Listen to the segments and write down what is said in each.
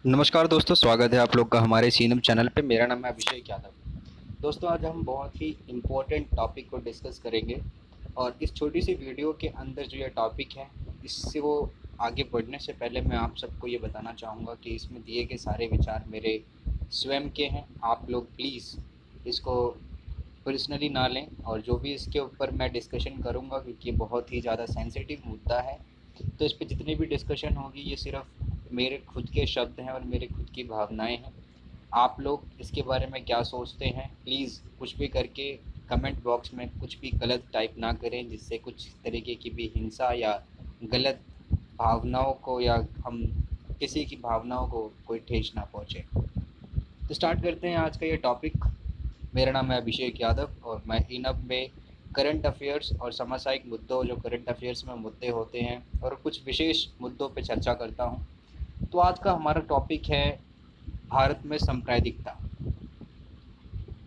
नमस्कार दोस्तों, स्वागत है आप लोग का हमारे सीनम चैनल पे। मेरा नाम है अभिषेक यादव। दोस्तों, आज हम बहुत ही इम्पोर्टेंट टॉपिक को डिस्कस करेंगे और इस छोटी सी वीडियो के अंदर जो ये टॉपिक है, इससे वो आगे बढ़ने से पहले मैं आप सबको ये बताना चाहूँगा कि इसमें दिए गए सारे विचार मेरे स्वयं के हैं। आप लोग प्लीज़ इसको पर्सनली ना लें, और जो भी इसके ऊपर मैं डिस्कशन करूँगा, क्योंकि ये बहुत ही ज़्यादा सेंसिटिव मुद्दा है, तो इस पे जितनी भी डिस्कशन होगी ये सिर्फ मेरे खुद के शब्द हैं और मेरे खुद की भावनाएं हैं। आप लोग इसके बारे में क्या सोचते हैं, प्लीज़ कुछ भी करके कमेंट बॉक्स में कुछ भी गलत टाइप ना करें, जिससे कुछ तरीके की भी हिंसा या गलत भावनाओं को या हम किसी की भावनाओं को कोई ठेस ना पहुँचे। तो स्टार्ट करते हैं आज का ये टॉपिक। मेरा नाम है अभिषेक यादव और मैं इनब में करंट अफेयर्स और सामाजिक मुद्दों, जो करंट अफेयर्स में मुद्दे होते हैं, और कुछ विशेष मुद्दों पर चर्चा करता हूँ। तो आज का हमारा टॉपिक है भारत में सांप्रदायिकता।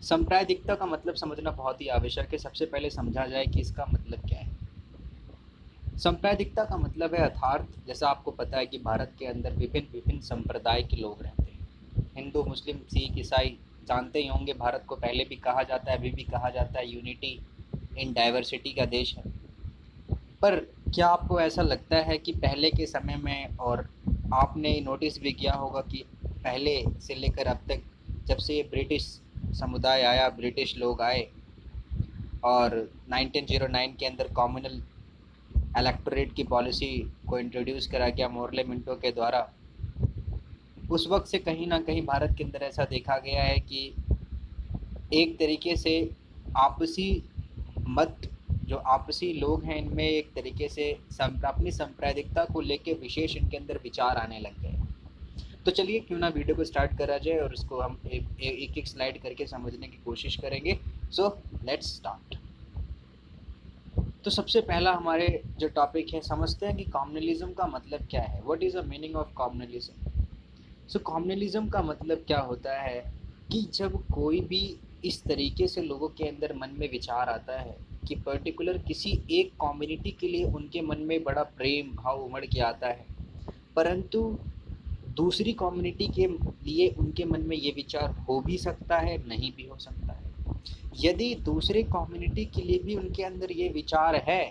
सांप्रदायिकता का मतलब समझना बहुत ही आवश्यक है। सबसे पहले समझा जाए कि इसका मतलब क्या है। सांप्रदायिकता का मतलब है अर्थात, जैसा आपको पता है कि भारत के अंदर विभिन्न विभिन्न संप्रदाय के लोग रहते हैं। हिंदू, मुस्लिम, सिख, ईसाई। जानते ही होंगे, भारत को पहले भी कहा जाता है, अभी भी कहा जाता है, यूनिटी इन डाइवर्सिटी का देश है। पर क्या आपको ऐसा लगता है कि पहले के समय में, और आपने नोटिस भी किया होगा कि पहले से लेकर अब तक, जब से ये ब्रिटिश समुदाय आया, ब्रिटिश लोग आए और 1909 के अंदर कॉम्युनल इलेक्टोरेट की पॉलिसी को इंट्रोड्यूस करा गया मोर्ले मिंटो के द्वारा, उस वक्त से कहीं ना कहीं भारत के अंदर ऐसा देखा गया है कि एक तरीके से आपसी मत, जो आपसी लोग हैं, इनमें एक तरीके से अपनी सांप्रदायिकता को लेके विशेष इनके अंदर विचार आने लग गए। तो चलिए, क्यों ना वीडियो को स्टार्ट करा जाए और इसको हम एक एक स्लाइड करके समझने की कोशिश करेंगे। So let's start. तो सबसे पहला हमारे जो टॉपिक है, समझते हैं कि कम्युनलिज्म का मतलब क्या है। What is the meaning of communalism. So communalism का मतलब क्या होता है कि जब कोई भी इस तरीके से लोगों के अंदर मन में विचार आता है कि पर्टिकुलर किसी एक कम्युनिटी के लिए उनके मन में बड़ा प्रेम भाव उमड़ के आता है, परंतु दूसरी कम्युनिटी के लिए उनके मन में ये विचार हो भी सकता है, नहीं भी हो सकता है। यदि दूसरे कम्युनिटी के लिए भी उनके अंदर ये विचार है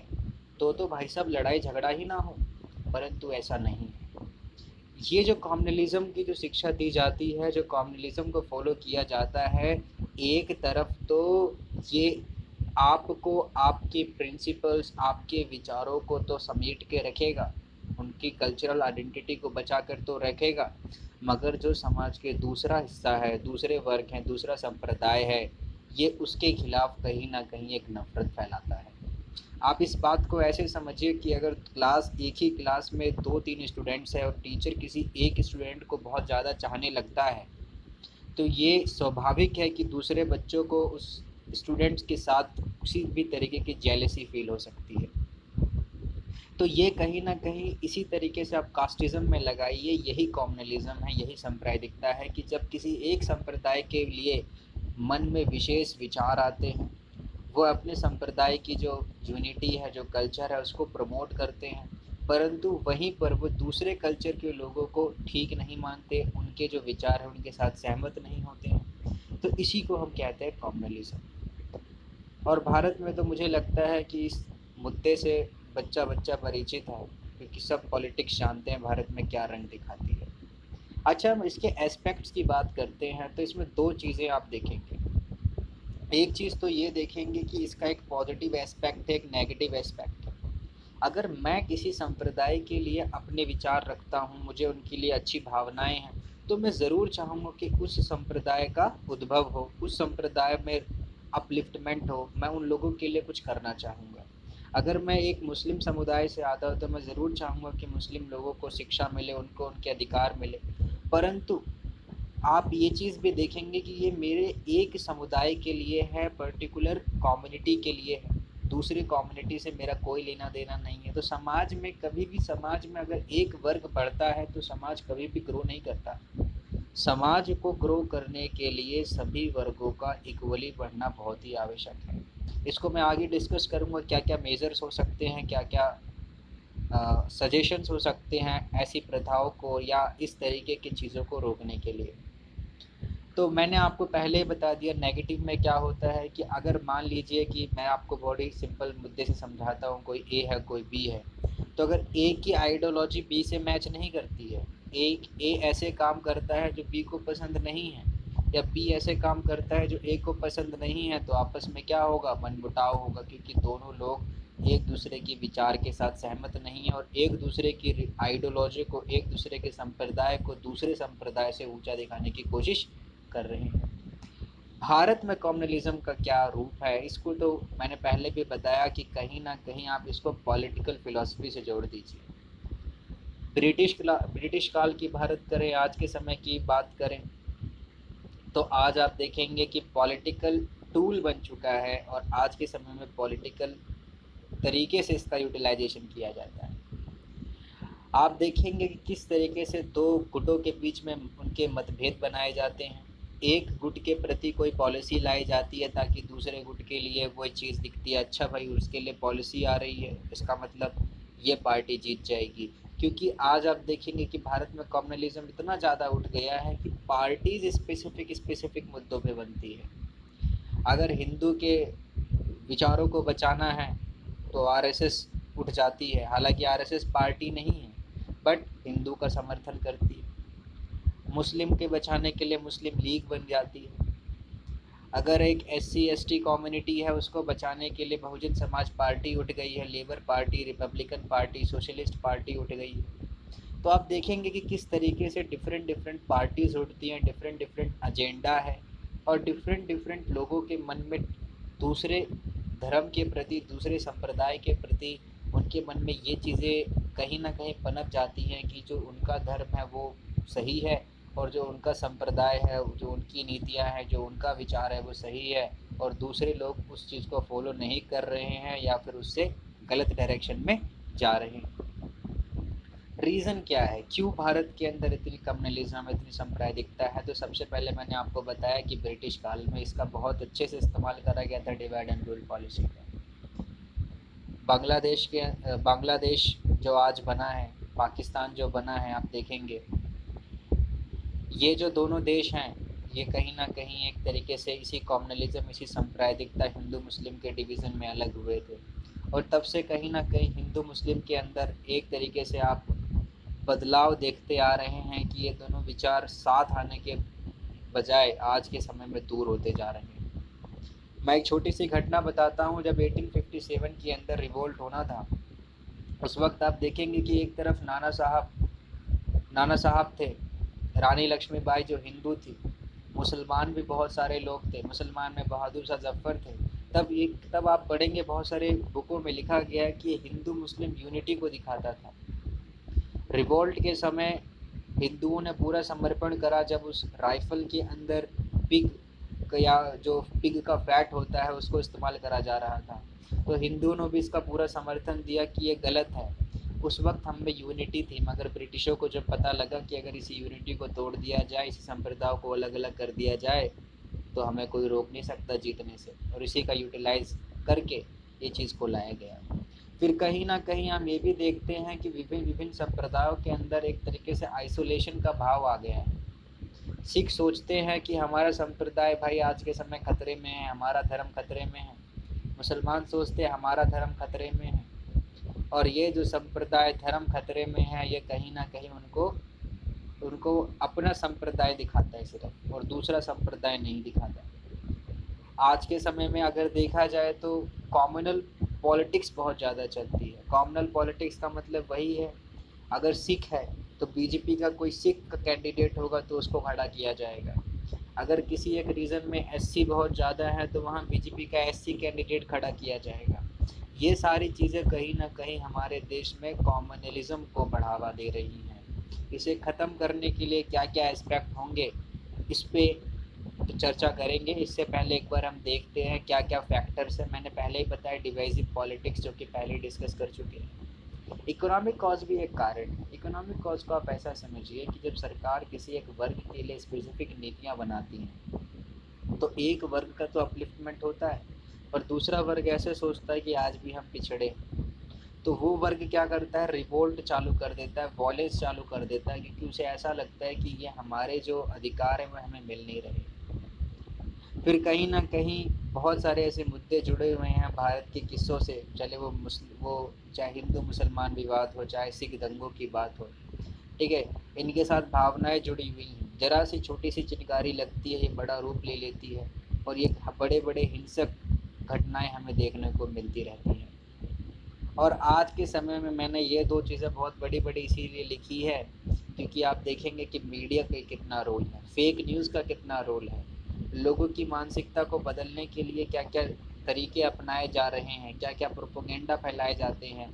तो भाई साहब लड़ाई झगड़ा ही ना हो, परंतु ऐसा नहीं है। ये जो कम्युनलिज्म की जो शिक्षा दी जाती है, जो कम्युनलिज्म को फॉलो किया जाता है, एक तरफ तो ये आपको आपके प्रिंसिपल्स, आपके विचारों को तो समेट के रखेगा, उनकी कल्चरल आइडेंटिटी को बचा कर तो रखेगा, मगर जो समाज के दूसरा हिस्सा है, दूसरे वर्ग हैं, दूसरा संप्रदाय है, ये उसके खिलाफ कहीं ना कहीं एक नफरत फैलाता है। आप इस बात को ऐसे समझिए कि अगर क्लास, एक ही क्लास में दो तीन स्टूडेंट्स हैं और टीचर किसी एक स्टूडेंट को बहुत ज़्यादा चाहने लगता है, तो ये स्वाभाविक है कि दूसरे बच्चों को उस स्टूडेंट्स के साथ किसी भी तरीके की जेलसी फील हो सकती है। तो ये कहीं ना कहीं इसी तरीके से आप कास्टिज्म में लगाइए, यही कॉम्युनलिज्म है, यही सांप्रदायिकता है कि जब किसी एक संप्रदाय के लिए मन में विशेष विचार आते हैं, वो अपने संप्रदाय की जो यूनिटी है, जो कल्चर है, उसको प्रमोट करते हैं, परंतु वहीं पर वो दूसरे कल्चर के लोगों को ठीक नहीं मानते, उनके जो विचार हैं उनके साथ सहमत नहीं होते हैं। तो इसी को हम कहते हैं कम्युनलिज्म। और भारत में तो मुझे लगता है कि इस मुद्दे से बच्चा बच्चा परिचित है, क्योंकि सब पॉलिटिक्स जानते हैं भारत में क्या रंग दिखाती है। अच्छा, हम इसके एस्पेक्ट्स की बात करते हैं तो इसमें दो चीज़ें आप देखेंगे। एक चीज़ तो ये देखेंगे कि इसका एक पॉजिटिव एस्पेक्ट है, एक नेगेटिव एस्पेक्ट है। अगर मैं किसी संप्रदाय के लिए अपने विचार रखता हूँ, मुझे उनके लिए अच्छी भावनाएं हैं, तो मैं ज़रूर चाहूँगा कि उस संप्रदाय का उद्भव हो, उस संप्रदाय में अपलिफ्टमेंट हो, मैं उन लोगों के लिए कुछ करना चाहूँगा। अगर मैं एक मुस्लिम समुदाय से आता हूँ तो मैं ज़रूर चाहूँगा कि मुस्लिम लोगों को शिक्षा मिले, उनको उनके अधिकार मिले। परंतु आप ये चीज़ भी देखेंगे कि ये मेरे एक समुदाय के लिए है, पर्टिकुलर कम्युनिटी के लिए है, दूसरी कम्युनिटी से मेरा कोई लेना देना नहीं है। तो समाज में कभी भी, समाज में अगर एक वर्ग बढ़ता है तो समाज कभी भी ग्रो नहीं करता। समाज को ग्रो करने के लिए सभी वर्गों का इक्वली बढ़ना बहुत ही आवश्यक है। इसको मैं आगे डिस्कस करूँगा, क्या क्या मेजर्स हो सकते हैं, क्या क्या सजेशंस हो सकते हैं ऐसी प्रथाओं को या इस तरीके की चीज़ों को रोकने के लिए। तो मैंने आपको पहले ही बता दिया नेगेटिव में क्या होता है कि अगर मान लीजिए कि मैं आपको बड़ी सिंपल मुद्दे से समझाता हूँ, कोई ए है कोई बी है, तो अगर ए की आइडियोलॉजी बी से मैच नहीं करती है, ए ऐसे काम करता है जो बी को पसंद नहीं है, या बी ऐसे काम करता है जो ए को पसंद नहीं है, तो आपस में क्या होगा, मनमुटाव होगा, क्योंकि दोनों लोग एक दूसरे के विचार के साथ सहमत नहीं है और एक दूसरे की आइडियोलॉजी को, एक दूसरे के संप्रदाय को दूसरे संप्रदाय से ऊंचा दिखाने की कोशिश कर रहे हैं। भारत में कम्युनलिज्म का क्या रूप है, इसको तो मैंने पहले भी बताया कि कहीं ना कहीं आप इसको पॉलिटिकल फिलॉसफी से जोड़ दीजिए। ब्रिटिश काल की भारत करें, आज के समय की बात करें, तो आज आप देखेंगे कि पॉलिटिकल टूल बन चुका है और आज के समय में पॉलिटिकल तरीके से इसका यूटिलाइजेशन किया जाता है। आप देखेंगे कि किस तरीके से दो गुटों के बीच में उनके मतभेद बनाए जाते हैं। एक गुट के प्रति कोई पॉलिसी लाई जाती है ताकि दूसरे गुट के लिए वो चीज़ दिखती है, अच्छा भाई उसके लिए पॉलिसी आ रही है, इसका मतलब ये पार्टी जीत जाएगी। क्योंकि आज आप देखेंगे कि भारत में कम्युनलिज्म इतना ज़्यादा उठ गया है कि पार्टीज स्पेसिफिक स्पेसिफिक मुद्दों पे बनती है। अगर हिंदू के विचारों को बचाना है तो आरएसएस उठ जाती है, हालांकि आरएसएस पार्टी नहीं है बट हिंदू का समर्थन करती है। मुस्लिम के बचाने के लिए मुस्लिम लीग बन जाती है। अगर एक एससी एसटी कम्युनिटी है उसको बचाने के लिए बहुजन समाज पार्टी उठ गई है, labour party, Republican party, socialist party उठ गई है। तो आप देखेंगे कि किस तरीके से डिफरेंट डिफरेंट पार्टीज उठती हैं, डिफरेंट डिफरेंट एजेंडा है और डिफरेंट डिफरेंट लोगों के मन में दूसरे धर्म के प्रति, दूसरे संप्रदाय के प्रति उनके मन में ये चीज़ें कहीं ना कहीं पनप जाती हैं कि जो उनका धर्म है वो सही है और जो उनका संप्रदाय है, जो उनकी नीतियाँ हैं, जो उनका विचार है वो सही है, और दूसरे लोग उस चीज़ को फॉलो नहीं कर रहे हैं या फिर उससे गलत डायरेक्शन में जा रहे हैं। रीज़न क्या है, क्यों भारत के अंदर इतनी कम्युनलिज्म, इतनी सांप्रदायिकता है? तो सबसे पहले मैंने आपको बताया कि ब्रिटिश काल में इसका बहुत अच्छे से इस्तेमाल करा गया था डिवाइड एंड रूल पॉलिसी का। बांग्लादेश जो आज बना है, पाकिस्तान जो बना है, आप देखेंगे ये जो दोनों देश हैं ये कहीं ना कहीं एक तरीके से इसी कम्युनलिज्म, इसी सांप्रदायिकता, हिंदू मुस्लिम के डिवीज़न में अलग हुए थे। और तब से कहीं ना कहीं हिंदू मुस्लिम के अंदर एक तरीके से आप बदलाव देखते आ रहे हैं कि ये दोनों विचार साथ आने के बजाय आज के समय में दूर होते जा रहे हैं। मैं एक छोटी सी घटना बताता हूँ। जब 1857 के अंदर रिवोल्ट होना था, उस वक्त आप देखेंगे कि एक तरफ नाना साहब थे, रानी लक्ष्मीबाई जो हिंदू थी, मुसलमान भी बहुत सारे लोग थे, मुसलमान में बहादुर शाह जफ़र थे। तब आप पढ़ेंगे बहुत सारे बुकों में लिखा गया है कि हिंदू मुस्लिम यूनिटी को दिखाता था। रिवोल्ट के समय हिंदुओं ने पूरा समर्पण करा जब उस राइफल के अंदर पिग या जो पिग का फैट होता है उसको इस्तेमाल करा जा रहा था, तो हिंदुओं ने भी इसका पूरा समर्थन दिया कि ये गलत है। उस वक्त हम में यूनिटी थी, मगर ब्रिटिशों को जब पता लगा कि अगर इसी यूनिटी को तोड़ दिया जाए, इसी संप्रदायों को अलग अलग कर दिया जाए, तो हमें कोई रोक नहीं सकता जीतने से, और इसी का यूटिलाइज करके ये चीज़ को लाया गया। फिर कहीं ना कहीं हम ये भी देखते हैं कि विभिन्न विभिन्न संप्रदायों के अंदर एक तरीके से आइसोलेशन का भाव आ गया है। सिख सोचते हैं कि हमारा संप्रदाय भाई आज के समय खतरे में है, हमारा धर्म खतरे में है। मुसलमान सोचते हैं हमारा धर्म खतरे में है, और ये जो संप्रदाय धर्म खतरे में है ये कहीं ना कहीं उनको उनको अपना संप्रदाय दिखाता है सिर्फ, और दूसरा संप्रदाय नहीं दिखाता। आज के समय में अगर देखा जाए तो कॉम्युनल पॉलिटिक्स बहुत ज़्यादा चलती है। कॉम्युनल पॉलिटिक्स का मतलब वही है, अगर सिख है तो बीजेपी का कोई सिख का कैंडिडेट होगा तो उसको खड़ा किया जाएगा। अगर किसी एक रीजन में एससी बहुत ज़्यादा है तो वहाँ बीजेपी का एससी कैंडिडेट खड़ा किया जाएगा। ये सारी चीज़ें कहीं ना कहीं हमारे देश में कॉम्युनलिज्म को बढ़ावा दे रही हैं। इसे ख़त्म करने के लिए क्या क्या एस्पेक्ट होंगे, इस पे चर्चा करेंगे। इससे पहले एक बार हम देखते हैं क्या क्या फैक्टर्स हैं। मैंने पहले ही बताया डिवाइसिव पॉलिटिक्स, जो कि पहले ही डिस्कस कर चुके हैं। इकोनॉमिक कॉज भी एक कारण है। इकोनॉमिक कॉज को आप ऐसा समझिए कि जब सरकार किसी एक वर्ग के लिए स्पेसिफिक नीतियाँ बनाती हैं तो एक वर्ग का तो अपलिफ्टमेंट होता है, पर दूसरा वर्ग ऐसे सोचता है कि आज भी हम पिछड़े हैं। तो वो वर्ग क्या करता है, रिवोल्ट चालू कर देता है, वॉयलेंस चालू कर देता है, क्योंकि उसे ऐसा लगता है कि ये हमारे जो अधिकार हैं वो हमें मिल नहीं रहे। फिर कहीं ना कहीं बहुत सारे ऐसे मुद्दे जुड़े हुए हैं भारत के किस्सों से, चले वो चाहे हिंदू मुसलमान विवाद हो, चाहे सिख दंगों की बात हो, ठीक है, इनके साथ भावनाएं जुड़ी हुई हैं। जरा सी छोटी सी चिनगारी लगती है, ये बड़ा रूप ले लेती है, और ये बड़े बड़े हिंसक घटनाएं हमें देखने को मिलती रहती हैं। और आज के समय में मैंने ये दो चीज़ें बहुत बड़ी बड़ी इसीलिए लिखी है क्योंकि आप देखेंगे कि मीडिया का कितना रोल है, फेक न्यूज़ का कितना रोल है, लोगों की मानसिकता को बदलने के लिए क्या क्या तरीके अपनाए जा रहे हैं, क्या क्या प्रोपोगेंडा फैलाए जाते हैं,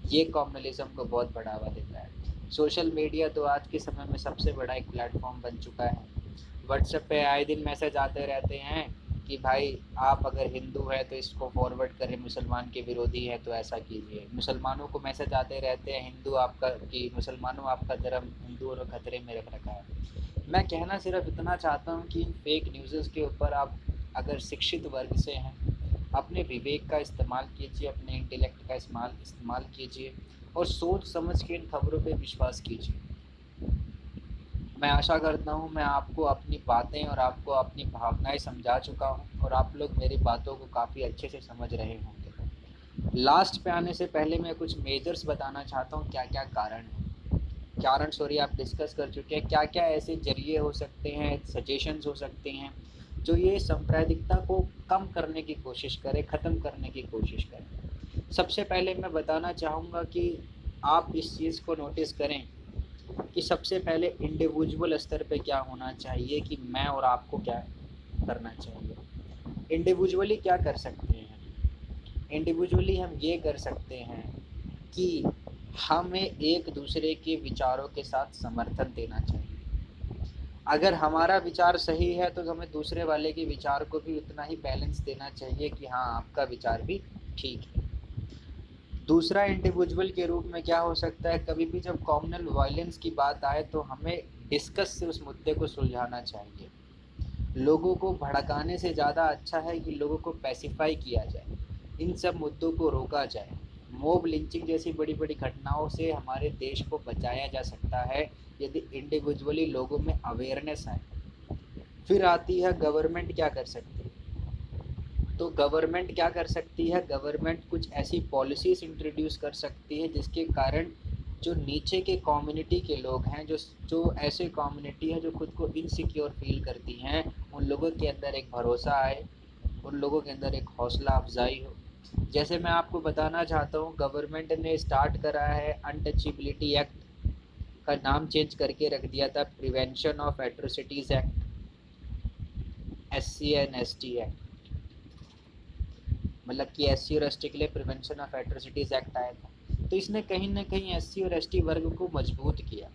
ये कम्युनलिज्म को बहुत बढ़ावा देता है। सोशल मीडिया तो आज के समय में सबसे बड़ा एक प्लेटफॉर्म बन चुका है। व्हाट्सएप पे आए दिन मैसेज आते रहते हैं कि भाई आप अगर हिंदू है तो इसको फॉरवर्ड करें, मुसलमान के विरोधी है तो ऐसा कीजिए। मुसलमानों को मैसेज आते रहते हैं हिंदू आपका कि मुसलमानों आपका धर्म हिंदुओं को खतरे में रख रखा है। मैं कहना सिर्फ इतना चाहता हूँ कि इन फेक न्यूज़ के ऊपर आप अगर शिक्षित वर्ग से हैं, अपने विवेक का इस्तेमाल कीजिए, अपने इंटेलेक्ट का इस्तेमाल कीजिए और सोच समझ के इन खबरों पे विश्वास कीजिए। मैं आशा करता हूँ मैं आपको अपनी बातें और आपको अपनी भावनाएं समझा चुका हूँ और आप लोग मेरी बातों को काफ़ी अच्छे से समझ रहे होंगे। लास्ट पे आने से पहले मैं कुछ मेजर्स बताना चाहता हूँ, क्या क्या कारण है। कारण सॉरी आप डिस्कस कर चुके हैं, क्या क्या ऐसे जरिए हो सकते हैं, सजेशंस हो सकते हैं जो ये सांप्रदायिकता को कम करने की कोशिश करें, ख़त्म करने की कोशिश करें। सबसे पहले मैं बताना चाहूँगा कि आप इस चीज़ को नोटिस करें कि सबसे पहले इंडिविजुअल स्तर पे क्या होना चाहिए कि मैं और आपको क्या करना चाहिए। इंडिविजुअली क्या कर सकते हैं, इंडिविजुअली हम ये कर सकते हैं कि हमें एक दूसरे के विचारों के साथ समर्थन देना चाहिए। अगर हमारा विचार सही है तो हमें दूसरे वाले के विचार को भी उतना ही बैलेंस देना चाहिए कि हाँ आपका विचार भी ठीक है। दूसरा इंडिविजुअल के रूप में क्या हो सकता है, कभी भी जब कम्युनल वायलेंस की बात आए तो हमें डिस्कस से उस मुद्दे को सुलझाना चाहिए। लोगों को भड़काने से ज़्यादा अच्छा है कि लोगों को पैसिफाई किया जाए, इन सब मुद्दों को रोका जाए। मॉब लिंचिंग जैसी बड़ी बड़ी घटनाओं से हमारे देश को बचाया जा सकता है यदि इंडिविजुअली लोगों में अवेयरनेस आए। फिर आती है गवर्नमेंट क्या कर सकती है। तो गवर्नमेंट क्या कर सकती है, गवर्नमेंट कुछ ऐसी पॉलिसीज़ इंट्रोड्यूस कर सकती है जिसके कारण जो नीचे के कम्युनिटी के लोग हैं, जो जो ऐसे कम्युनिटी है जो खुद को इनसिक्योर फील करती हैं, उन लोगों के अंदर एक भरोसा आए, उन लोगों के अंदर एक हौसला अफजाई हो। जैसे मैं आपको बताना चाहता हूँ, गवर्नमेंट ने स्टार्ट करा है अनटचेबिलिटी एक्ट, का नाम चेंज करके रख दिया था prevention of atrocities act, SC&ST act, मतलब कि SC और ST के लिए प्रिवेंशन ऑफ एट्रोसिटीज़ एक्ट आया था। तो इसने कहीं ना कहीं SC और ST वर्ग को मजबूत किया।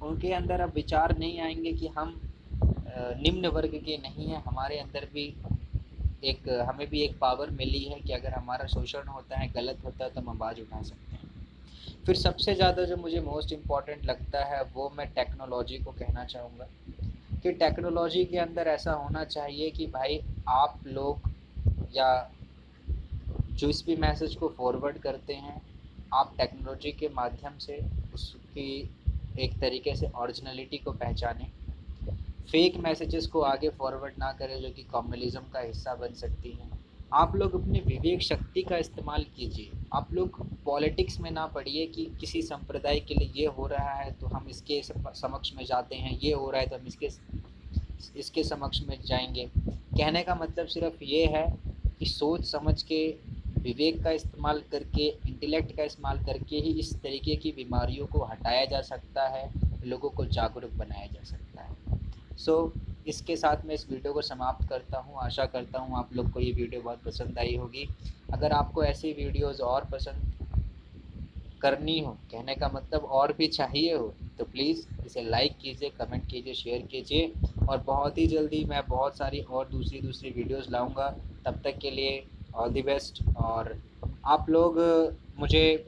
उनके अंदर अब विचार नहीं आएंगे कि हम निम्न वर्ग के नहीं हैं, हमारे अंदर भी हमें भी एक पावर मिली है कि अगर हमारा शोषण होता है, गलत होता है तो हम आवाज़ उठा सकते हैं। फिर सबसे ज़्यादा जो मुझे मोस्ट इम्पॉर्टेंट लगता है वो मैं टेक्नोलॉजी को कहना चाहूँगा कि टेक्नोलॉजी के अंदर ऐसा होना चाहिए कि भाई आप लोग या जो इस भी मैसेज को फॉरवर्ड करते हैं, आप टेक्नोलॉजी के माध्यम से उसकी एक तरीके से ओरिजिनलिटी को पहचानें, फेक मैसेजेस को आगे फॉरवर्ड ना करें जो कि कम्युनलिज्म का हिस्सा बन सकती हैं। आप लोग अपने विवेक शक्ति का इस्तेमाल कीजिए, आप लोग पॉलिटिक्स में ना पड़िए कि किसी संप्रदाय के लिए ये हो रहा है तो हम इसके समक्ष में जाते हैं, ये हो रहा है तो हम इसके समक्ष में जाएंगे। कहने का मतलब सिर्फ ये है कि सोच समझ के, विवेक का इस्तेमाल करके, इंटेलेक्ट का इस्तेमाल करके ही इस तरीके की बीमारियों को हटाया जा सकता है, लोगों को जागरूक बनाया जा सकता है। इसके साथ मैं इस वीडियो को समाप्त करता हूँ। आशा करता हूँ आप लोग को ये वीडियो बहुत पसंद आई होगी। अगर आपको ऐसी वीडियोज़ और पसंद करनी हो, कहने का मतलब और भी चाहिए हो, तो प्लीज़ इसे लाइक कीजिए, कमेंट कीजिए, शेयर कीजिए और बहुत ही जल्दी मैं बहुत सारी और दूसरी वीडियोज़ लाऊँगा। तब तक के लिए ऑल द बेस्ट। और आप लोग मुझे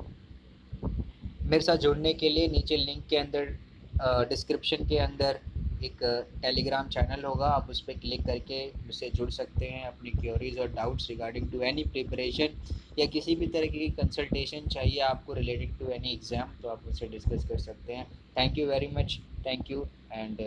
मेरे साथ जुड़ने के लिए नीचे लिंक के अंदर डिस्क्रिप्शन के अंदर एक टेलीग्राम चैनल होगा, आप उस पर क्लिक करके मुझसे जुड़ सकते हैं। अपनी क्योरीज और doubts regarding to any preparation या किसी भी तरह की कंसल्टेशन चाहिए आपको रिलेटेड टू एनी एग्ज़ाम, तो आप मुझसे डिस्कस कर सकते हैं। Thank you very much, thank you and